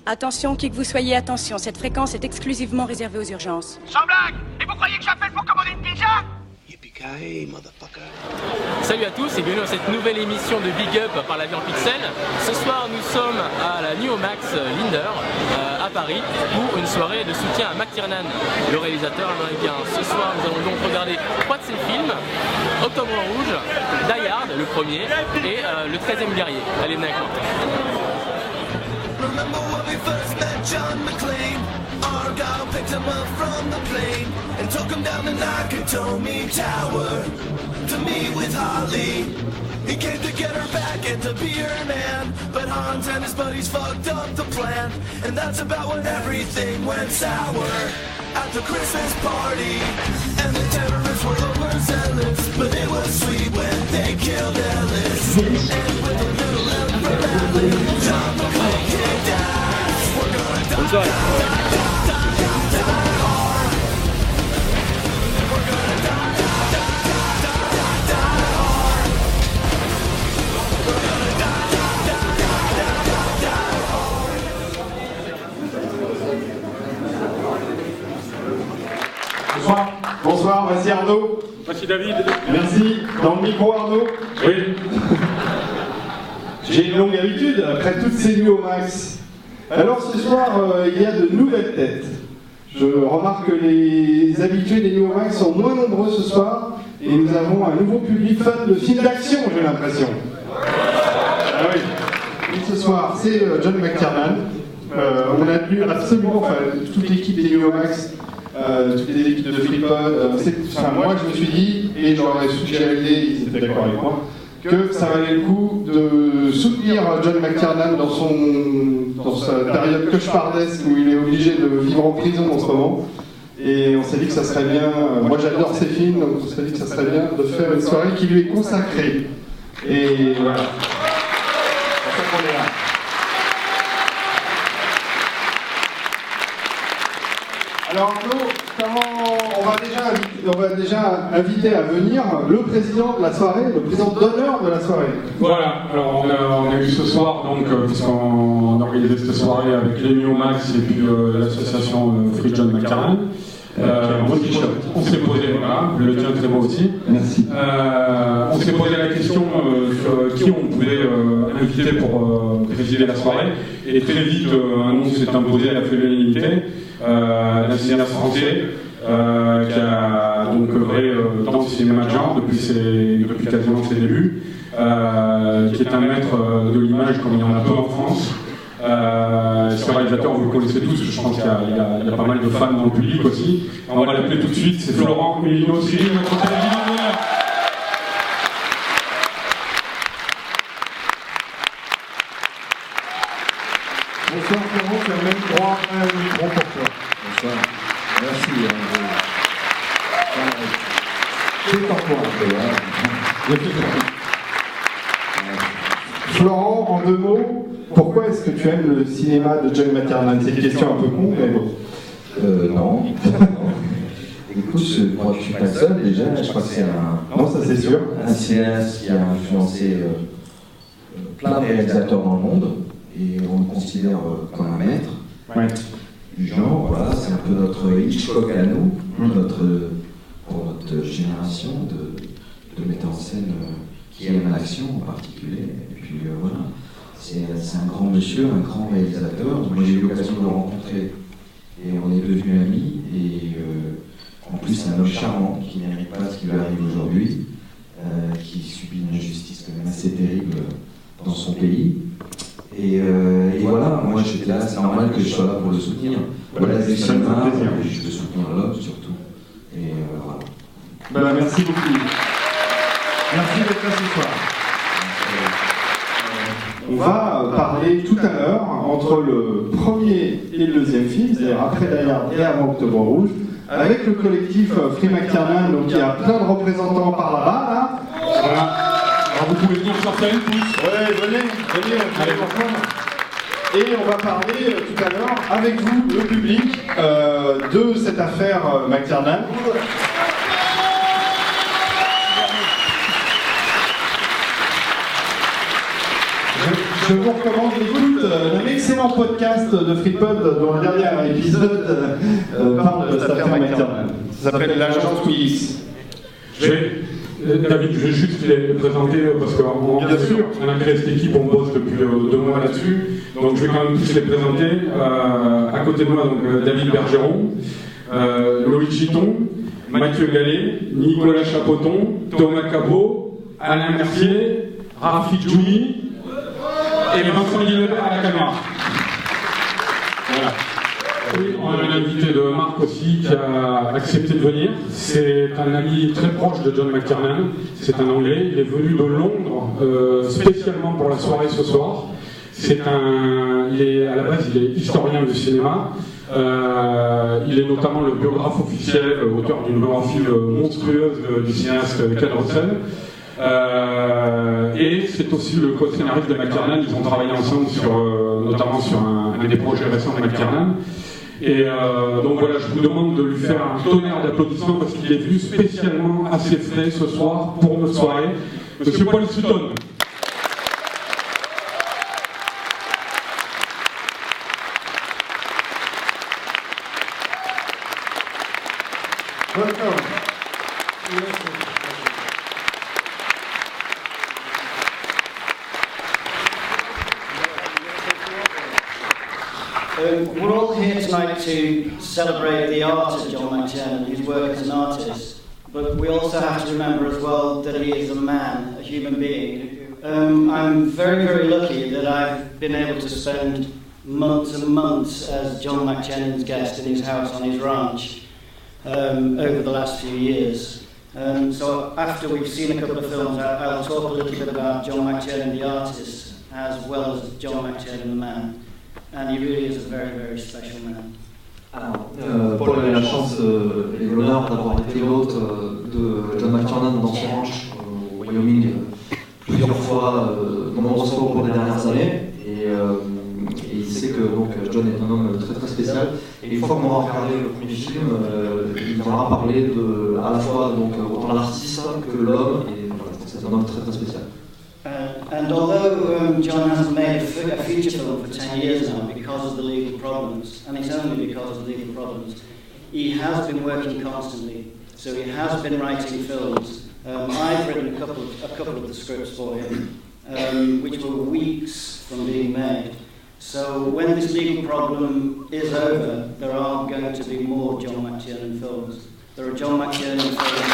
Attention, qui que vous soyez, attention, cette fréquence est exclusivement réservée aux urgences. Sans blague! Et vous croyez que j'appelle pour commander une pizza? Yippee-ki-yay, motherfucker. Salut à tous et bienvenue dans cette nouvelle émission de Big Up par l'avion Pixel. Ce soir nous sommes à la Nuits Linder à Paris pour une soirée de soutien à Tiernan, le réalisateur américain. Ce soir nous allons donc regarder 3 de ses films, Octobre Rouge, Die Hard, le premier, et le 13e guerrier. Allez, venez avec moi. Argyle picked him up from the plane and took him down the Nakatomi Tower to meet with Holly. He came to get her back and to be her man, but Hans and his buddies fucked up the plan, and that's about when everything went sour at the Christmas party. And the terrorists were overzealous, but it was sweet when they killed Ellis. And with a little help from Allie, John McClane kicked ass. We're gonna die. Bonsoir, vas-y Arnaud. Merci David. Merci. Dans le micro Arnaud. Oui. J'ai une longue habitude après toutes ces nuits au max. Alors ce soir, il y a de nouvelles têtes. Je remarque que les habitués des nuits au max sont moins nombreux ce soir et nous avons un nouveau public fan de films d'action, j'ai l'impression. Ah oui. Et ce soir, c'est John McTiernan. On a dû absolument, enfin toute l'équipe des nuits au max, toutes les équipes de FreePod, moi je me suis dit, et j'aurais suggéré l'idée, ils étaient d'accord avec moi, que ça valait le coup de soutenir John McTiernan dans sa période cauchemardesque où il est obligé de vivre en prison en ce moment. Et on s'est dit que ça serait bien, moi j'adore ces films, donc on s'est dit que ça serait bien de faire une soirée qui lui est consacrée. Et voilà. C'est pour ça qu'on est là. Alors Arnaud, on va déjà inviter à venir le président de la soirée, le président d'honneur de la soirée. Voilà, alors on a eu ce soir, donc, puisqu'on a organisé cette soirée avec les Nuits Max et puis l'association Free John McTiernan. On s'est posé, voilà, le tien très beau aussi. Merci. On s'est posé la question sur qui on pouvait inviter pour présider la soirée. Et très vite, un nom s'est imposé à la l'unanimité. La cinéaste français qui a donc œuvré dans le cinéma de genre depuis quasiment ses débuts, qui est un maître de l'image comme il y en a peu en France. Ce réalisateur, vous le connaissez tous, je pense qu'il y a pas mal de fans dans le public aussi. On va l'appeler tout de suite, c'est Florent Milino-Cyril, notre télévision d'honneur. Bonsoir Florent, tu as même droit à un micro pour toi. Bonsoir. Merci. C'est en toi un peu. Florent, en 2 mots, pourquoi est-ce que tu aimes le cinéma de John McTiernan? C'est une question un peu con, mais bon. Non. Écoute, moi je suis pas seul déjà, je crois que c'est Non, ça c'est sûr. un cinéaste qui a influencé plein de réalisateurs dans le monde, et on le considère comme un maître du genre. Voilà, c'est un peu notre Hitchcock à nous, pour notre génération de metteurs en scène qui aiment l'action en particulier. Et puis voilà, c'est un grand monsieur, un grand réalisateur. Moi j'ai eu l'occasion de le rencontrer et on est devenus amis. Et en plus, c'est un homme charmant qui ne mérite pas ce qui lui arrive aujourd'hui, qui subit une injustice quand même assez terrible dans son pays. Et voilà, moi j'étais là, c'est normal que je sois là pour le soutenir. Voilà, du cinéma, je veux soutenir l'homme surtout. Et voilà. Merci beaucoup. Merci d'être là ce soir. On va parler tout à l'heure entre le premier et le deuxième film, c'est-à-dire après Die Hard et avant Octobre Rouge, avec le collectif Free McTiernan, donc il y a plein de représentants par là-bas, là. Voilà. Alors vous pouvez venir sur scène tous. Ouais, venez, allez ensemble. Et on va parler tout à l'heure avec vous, le public, de cette affaire McTiernan. Je vous recommande l'écoute d'un excellent podcast de FreePod dont le dernier épisode parle de cette affaire McTiernan. Ça s'appelle l'agence Willis. David, je vais juste les présenter parce bien sûr, on a créé cette équipe, on bosse depuis 2 mois là-dessus. Donc je vais quand même tous les présenter. À côté de moi, donc, David Bergeron, Loïc Giton, Mathieu Gallet, Nicolas Chapoton, Thomas Cabot, Alain Mercier, Rafik Djoumi et Vincent Guilebert à la caméra. Voilà. Oui, on a un invité de Marc aussi qui a accepté de venir. C'est un ami très proche de John McTiernan. C'est un Anglais. Il est venu de Londres spécialement pour la soirée ce soir. À la base, il est historien de cinéma. Il est notamment le biographe officiel, auteur d'une biographie monstrueuse du cinéaste Ken Russell. Et c'est aussi le co-scénariste de McTiernan. Ils ont travaillé ensemble notamment sur un des projets récents de McTiernan. Et donc voilà, je vous demande de lui faire un tonnerre d'applaudissements parce qu'il est venu spécialement assez frais ce soir pour notre soirée. Monsieur Paul Sutton. Welcome. We're all here tonight to celebrate the art of John McTiernan, his work as an artist, but we also have to remember as well that he is a man, a human being. I'm very, very lucky that I've been able to spend months and months as John McTiernan's guest in his house on his ranch over the last few years. So after we've seen a couple of films, I'll talk a little bit about John McTiernan the artist as well as John McTiernan the man. And he really is a very, very special man. Alors, Paul a eu la chance et l'honneur d'avoir été l'hôte de John McTiernan dans son ranch au Wyoming plusieurs fois, de nombreuses fois au cours des dernières années. Et il sait que donc, John est un homme très très spécial. Et une fois qu'on aura regardé le premier film, il viendra parler à la fois donc, autant l'artiste que l'homme. Et voilà, c'est un homme très très spécial. And although John hasn't made a feature film for 10 years now because of the legal problems, and it's only because of the legal problems, he has been working constantly. So he has been writing films. I've written a couple of the scripts for him, which were weeks from being made. So when this legal problem is over, there are going to be more John McTiernan films. There are John McTiernan films.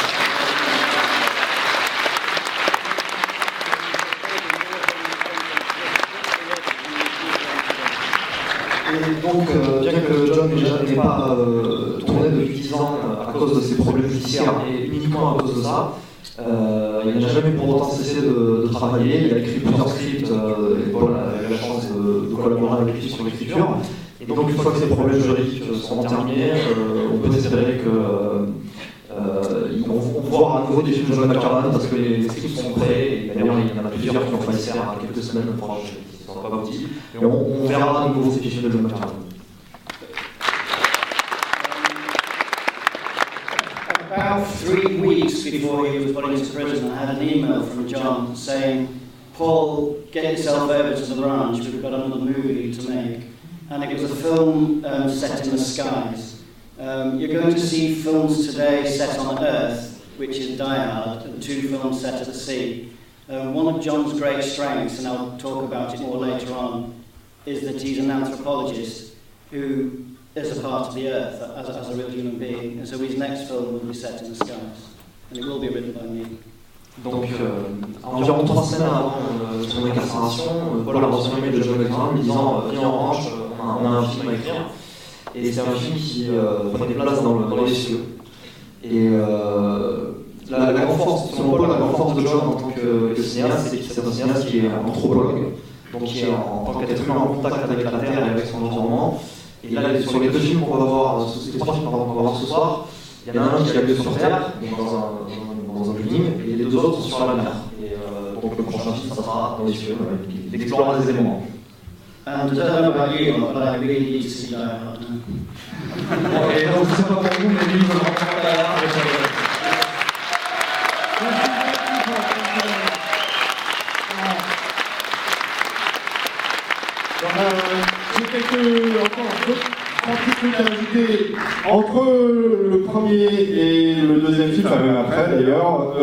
Et donc, bien que John n'ait pas tourné depuis 10 ans à cause de ses problèmes judiciaires et uniquement à cause de ça, il n'a jamais pour autant cessé de travailler. Il a écrit plusieurs scripts et Paul a eu la chance de collaborer avec lui sur l'écriture. Et donc, une fois que ces problèmes juridiques seront terminés, on peut espérer qu'on va voir à nouveau des films de John McTiernan parce que les scripts sont prêts. Et d'ailleurs, il y en a plusieurs qui ont failli se faire à quelques semaines proches. Pas abouti, et on verra à nouveau ces films de John McTiernan. About 3 weeks before he was put into prison, I had an email from John saying, Paul, get yourself over to the ranch, we've got another movie to make. And it was a film set in the skies. You're going to see films today set on Earth, which is Die Hard, and 2 films set at the sea. One of John's great strengths, and I'll talk about it more later on, is that he's an anthropologist who is a part of the earth as a real human being. And so his next film will be set in the skies, and it will be written by me. Donc, environ 3 semaines avant son incarcération, Paul a reçu un mail de John McTiernan lui disant « Viens en ranch, on a un film à écrire ». Et c'est un film qui prenait place dans les cieux. Et la grande force, selon Paul, la grande force de John en tant que cinéaste, c'est que c'est un cinéaste qui est anthropologue, donc qui est en tant qu'être humain en contact avec la Terre et avec son environnement. Et là, sur les 2 films qu'on va voir, les 3 films qu'on va voir ce soir, il y en a un qui a lieu sur Terre, donc dans un building, et les 2 autres sont sur la mer. Et donc le prochain film, ça sera dans les cieux, il explorera des éléments. And I don't know about you, but I really need to see Die Hard. Et donc, je ne sais pas pour vous, mais lui, il veut vraiment Die Hard. un petit truc à ajouter. Entre le premier et le deuxième film, enfin même après d'ailleurs,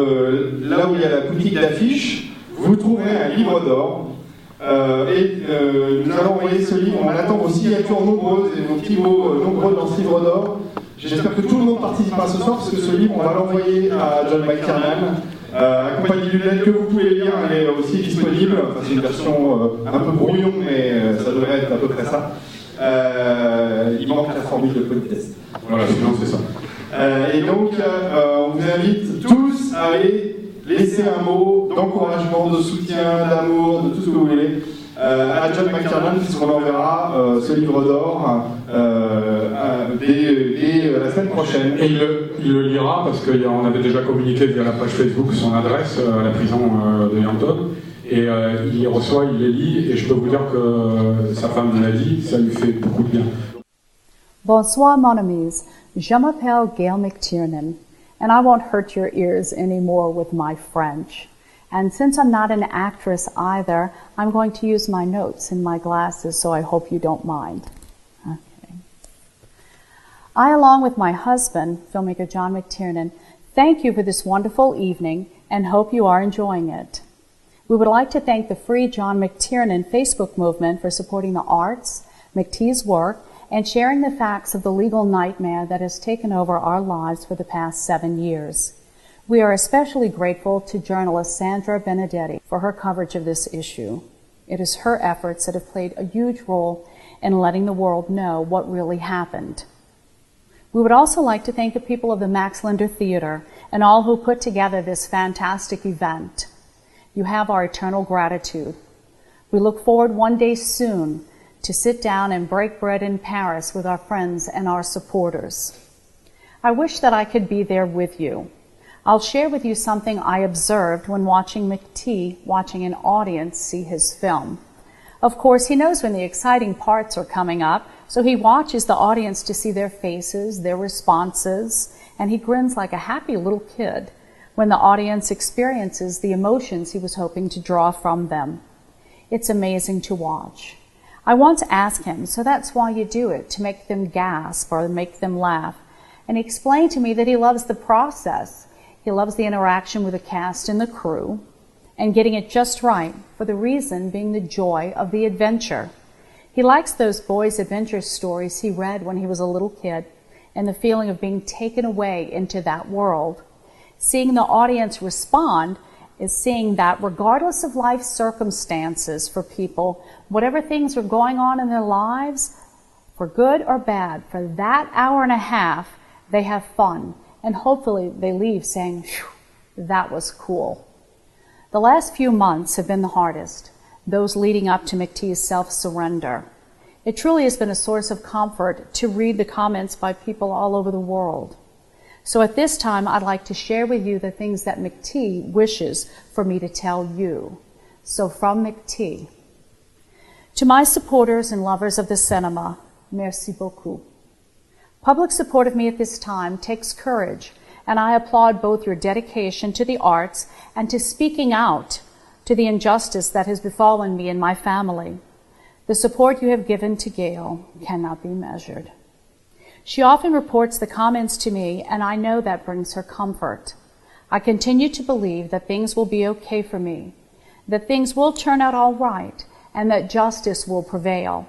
là où il y a la boutique d'affiches, vous trouverez un livre d'or. Nous allons envoyer ce livre, on attend vos signatures nombreuses et vos petits mots nombreux dans ce livre d'or. J'espère que tout le monde participera ce soir parce que ce livre, on va l'envoyer à John McTiernan, accompagné d'une lettre que vous pouvez lire, elle est aussi disponible. Enfin, c'est une version un peu brouillon, mais ça devrait être à peu près ça. Il manque la formule de politesse. Voilà, sinon c'est ça. Et donc, on vous invite tous à aller laisser un mot d'encouragement, de soutien, d'amour, de tout ce que vous voulez à John McTiernan, puisqu'on enverra ce livre d'or dès la semaine prochaine. Et il le lira parce qu'on avait déjà communiqué via la page Facebook son adresse à la prison de Yankton. Et il les reçoit, il les lit, et je peux vous dire que sa femme me l'a dit, ça lui fait beaucoup de bien. Bonsoir, mon amis. Je m'appelle Gail McTiernan, and I won't hurt your ears anymore with my French. And since I'm not an actress either, I'm going to use my notes in my glasses, so I hope you don't mind. Okay. I, along with my husband, filmmaker John McTiernan, thank you for this wonderful evening and hope you are enjoying it. We would like to thank the Free John McTiernan Facebook movement for supporting the arts, McT's work, and sharing the facts of the legal nightmare that has taken over our lives for the past 7 years. We are especially grateful to journalist Sandra Benedetti for her coverage of this issue. It is her efforts that have played a huge role in letting the world know what really happened. We would also like to thank the people of the Max Linder Theater and all who put together this fantastic event. You have our eternal gratitude. We look forward one day soon to sit down and break bread in Paris with our friends and our supporters. I wish that I could be there with you. I'll share with you something I observed when watching watching an audience see his film. Of course, he knows when the exciting parts are coming up, so he watches the audience to see their faces, their responses, and he grins like a happy little kid when the audience experiences the emotions he was hoping to draw from them. It's amazing to watch. I once asked him, so that's why you do it, to make them gasp or make them laugh. And he explained to me that he loves the process. He loves the interaction with the cast and the crew and getting it just right, for the reason being the joy of the adventure. He likes those boys' adventure stories he read when he was a little kid and the feeling of being taken away into that world. Seeing the audience respond is seeing that regardless of life circumstances for people, whatever things are going on in their lives, for good or bad, for that hour and a half, they have fun. And hopefully they leave saying, phew, that was cool. The last few months have been the hardest, those leading up to McT's self-surrender. It truly has been a source of comfort to read the comments by people all over the world. So at this time, I'd like to share with you the things that McT wishes for me to tell you. So from McT. To my supporters and lovers of the cinema, merci beaucoup. Public support of me at this time takes courage, and I applaud both your dedication to the arts and to speaking out to the injustice that has befallen me and my family. The support you have given to Gail cannot be measured. She often reports the comments to me, and I know that brings her comfort. I continue to believe that things will be okay for me, that things will turn out all right, and that justice will prevail.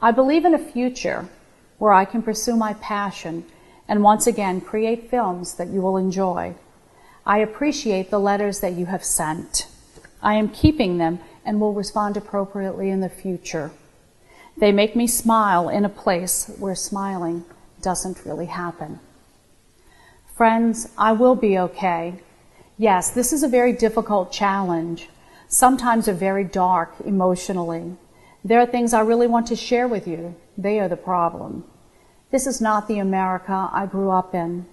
I believe in a future where I can pursue my passion and once again create films that you will enjoy. I appreciate the letters that you have sent. I am keeping them and will respond appropriately in the future. They make me smile in a place where smiling doesn't really happen. Friends, I will be okay. Yes, this is a very difficult challenge. Sometimes are very dark emotionally. There are things I really want to share with you. They are the problem. This is not the America I grew up in.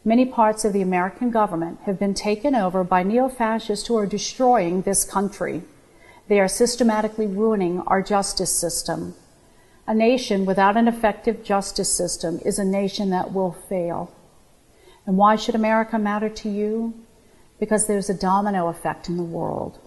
Many parts of the American government have been taken over by neo-fascists who are destroying this country. They are systematically ruining our justice system. A nation without an effective justice system is a nation that will fail. And why should America matter to you? Because there's a domino effect in the world.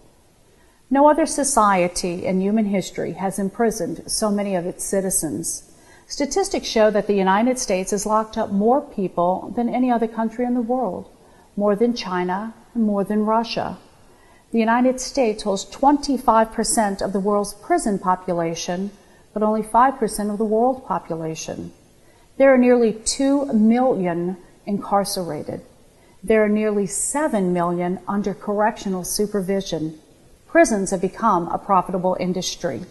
No other society in human history has imprisoned so many of its citizens. Statistics show that the United States has locked up more people than any other country in the world, more than China and more than Russia. The United States holds 25% of the world's prison population, but only 5% of the world population. There are nearly 2 million incarcerated. There are nearly 7 million under correctional supervision. Prisons have become a profitable industry.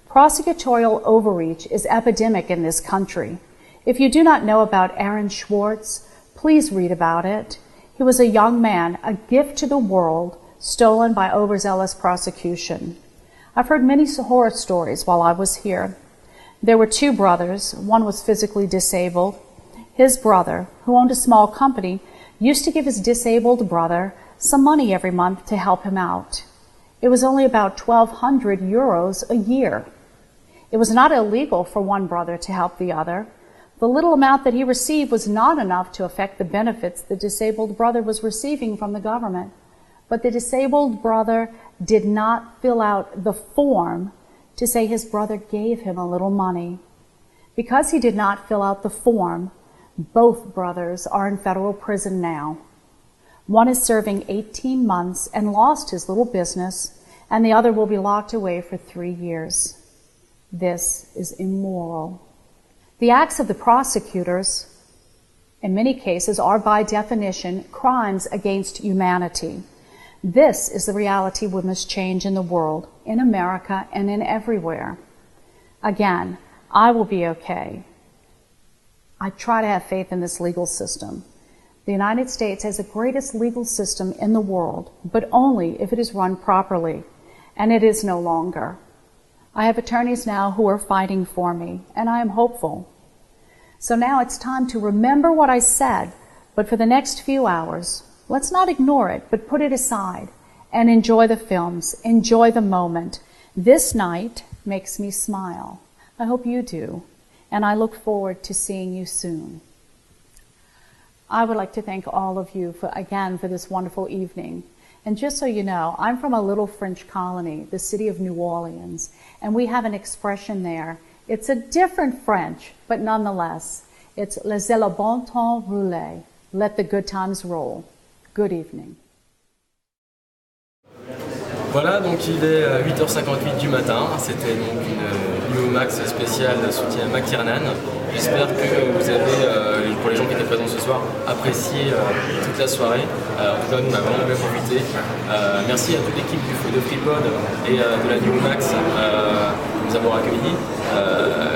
Prosecutorial overreach is epidemic in this country. If you do not know about Aaron Schwartz, please read about it. He was a young man, a gift to the world, stolen by overzealous prosecution. I've heard many horror stories while I was here. There were 2 brothers. One was physically disabled. His brother, who owned a small company, used to give his disabled brother some money every month to help him out. It was only about 1,200 euros a year. It was not illegal for one brother to help the other. The little amount that he received was not enough to affect the benefits the disabled brother was receiving from the government. But the disabled brother did not fill out the form to say his brother gave him a little money. Because he did not fill out the form, both brothers are in federal prison now. One is serving 18 months and lost his little business, and the other will be locked away for 3 years. This is immoral. The acts of the prosecutors, in many cases, are by definition crimes against humanity. This is the reality we must change in the world, in America and in everywhere. Again, I will be okay. I try to have faith in this legal system. The United States has the greatest legal system in the world, but only if it is run properly, and it is no longer. I have attorneys now who are fighting for me, and I am hopeful. So now it's time to remember what I said, but for the next few hours, let's not ignore it, but put it aside and enjoy the films, enjoy the moment. This night makes me smile. I hope you do, and I look forward to seeing you soon. I would like to thank all of you again for this wonderful evening. And just so you know, I'm from a little French colony, the city of New Orleans, and we have an expression there. It's a different French, but nonetheless, it's laissez le bon temps rouler, let the good times roll. Good evening. Voilà, donc il est 8h58 du matin. C'était donc une Nuits Max spéciale soutien à Tiernan. J'espère que vous avez, pour les gens qui étaient présents ce soir, apprécié toute la soirée. En tout cas, nous, on a vraiment bien profité. Merci à toute l'équipe de FreePod et de la Nuits Max de nous avoir accueillis.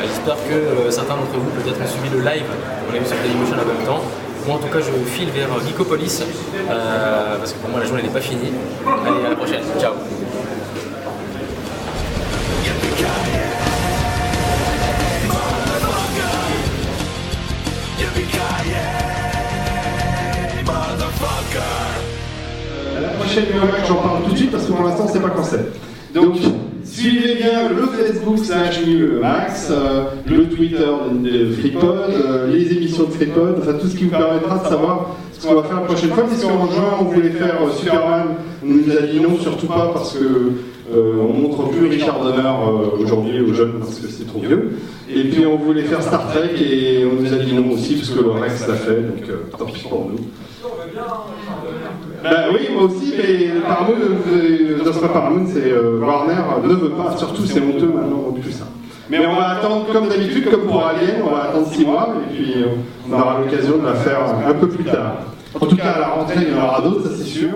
J'espère que certains d'entre vous peut-être ont suivi le live qu'on a vu sur Dailymotion en même temps. Moi en tout cas je file vers Geekopolis parce que pour moi la journée n'est pas finie. Allez, à la prochaine, ciao. La prochaine Nuits Max, j'en parle tout de suite parce que pour l'instant c'est pas quand c'est. Donc suivez bien le Facebook /Nuits Max, le Twitter de FreePod, les émissions de FreePod, enfin tout ce qui vous permettra de savoir ce qu'on va faire la prochaine fois. Puisqu'en juin on voulait faire Superman, on nous a dit non, surtout pas parce que on montre plus Richard Donner aujourd'hui aux jeunes parce que c'est trop vieux. Et puis on voulait faire Star Trek et on nous a dit non aussi parce que le Rex l'a fait, donc tant pis pour nous. Ben oui, moi aussi, mais Paramount, c'est pas Paramount, c'est Warner ne veut pas, surtout c'est honteux maintenant plus ça. Mais on va attendre comme d'habitude, comme pour Alien, on va attendre 6 mois et puis on aura l'occasion de la faire un peu plus tard. En tout cas, à la rentrée, il y en aura d'autres, ça c'est sûr.